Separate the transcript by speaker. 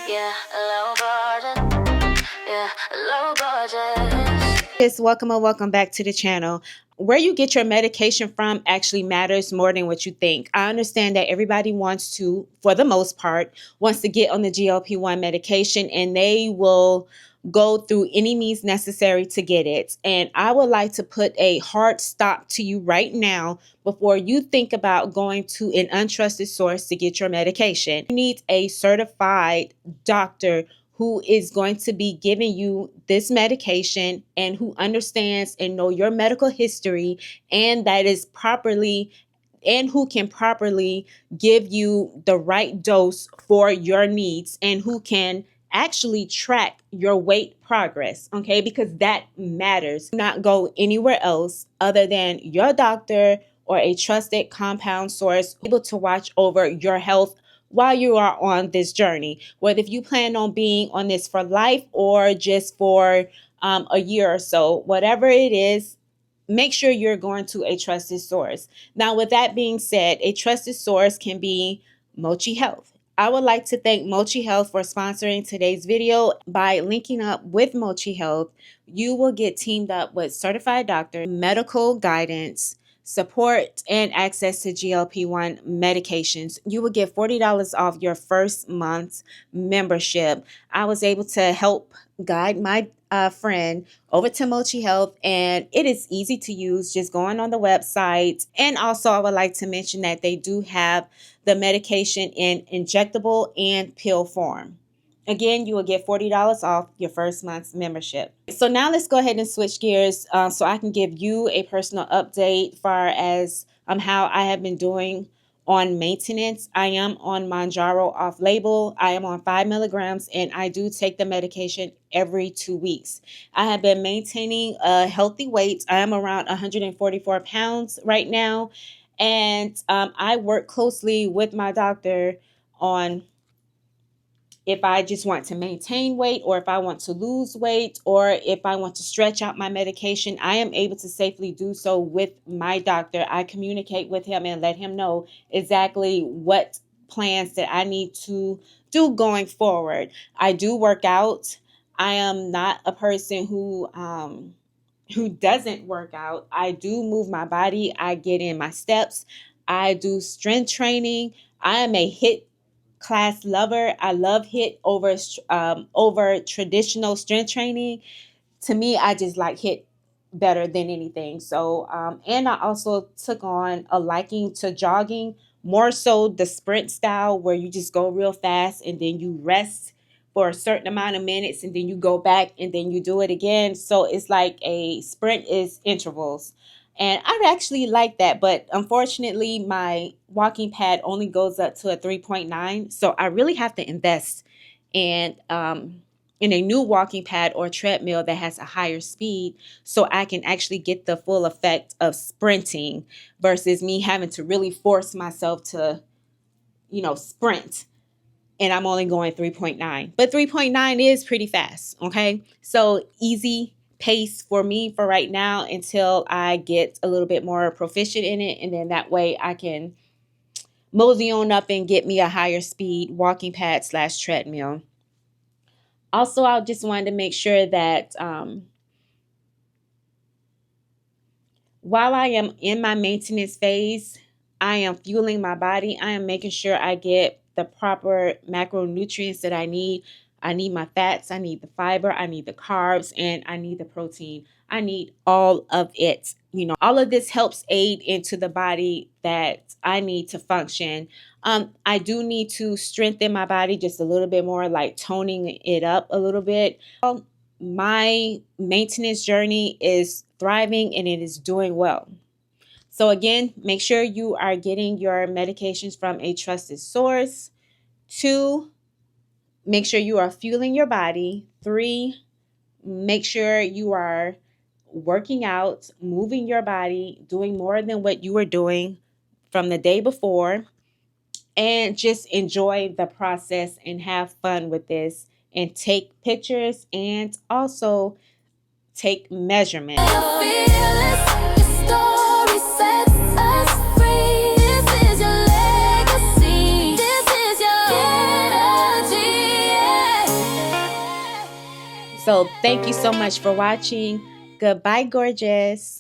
Speaker 1: Yeah, low budget. Yeah, low budget.
Speaker 2: Yes, welcome or welcome back to the channel. Where you get your medication from actually matters more than what you think. I understand that everybody wants to, for the most part, wants to get on the GLP-1 medication, and they will go through any means necessary to get it. And I would like to put a hard stop to you right now before you think about going to an untrusted source to get your medication. You need a certified doctor who is going to be giving you this medication and who understands and know your medical history, and that is properly and who can properly give you the right dose for your needs, and who can actually track your weight progress, okay? Because that matters. Do not go anywhere else other than your doctor or a trusted compound source able to watch over your health while you are on this journey. Whether if you plan on being on this for life or just for a year or so, whatever it is, make sure you're going to a trusted source. Now, with that being said, a trusted source can be Mochi Health. I would like to thank Mochi Health for sponsoring today's video. By linking up with Mochi Health, you will get teamed up with certified doctor, medical guidance, support, and access to GLP-1 medications. You will get $40 off your first month's membership. I was able to help guide my friend over to Mochi Health, and it is easy to use, just going on the website. And also, I would like to mention that they do have the medication in injectable and pill form. Again, you will get $40 off your first month's membership. So now let's go ahead and switch gears so I can give you a personal update as far as how I have been doing on maintenance. I am on Mounjaro off-label. I am on 5 milligrams, and I do take the medication every 2 weeks. I have been maintaining a healthy weight. I am around 144 pounds right now, and I work closely with my doctor on if I just want to maintain weight, or if I want to lose weight, or if I want to stretch out my medication. I am able to safely do so with my doctor. I communicate with him and let him know exactly what plans that I need to do going forward. I do work out. I am not a person who doesn't work out. I do move my body. I get in my steps. I do strength training. I am a HIIT class lover. I love HIIT over traditional strength training. To me, I just like HIIT better than anything. So, and I also took on a liking to jogging, more so the sprint style, where you just go real fast and then you rest for a certain amount of minutes and then you go back and then you do it again. So it's like a sprint is intervals. And I actually like that, but unfortunately, my walking pad only goes up to a 3.9. So I really have to invest in a new walking pad or treadmill that has a higher speed, so I can actually get the full effect of sprinting versus me having to really force myself to, sprint. And I'm only going 3.9. But 3.9 is pretty fast, okay? So easy pace for me for right now until I get a little bit more proficient in it, and then that way I can mosey on up and get me a higher speed walking pad / treadmill. Also, I just wanted to make sure that while I am in my maintenance phase, I am fueling my body. I am making sure I get the proper macronutrients that I need. I need my fats, I need the fiber, I need the carbs, and I need the protein. I need all of it. All of this helps aid into the body that I need to function. I do need to strengthen my body just a little bit more, like toning it up a little bit. My maintenance journey is thriving and it is doing well. So again, make sure you are getting your medications from a trusted source. 2, make sure you are fueling your body. 3, make sure you are working out, moving your body, doing more than what you were doing from the day before. And just enjoy the process and have fun with this, and take pictures and also take measurements. So thank you so much for watching. Goodbye, gorgeous.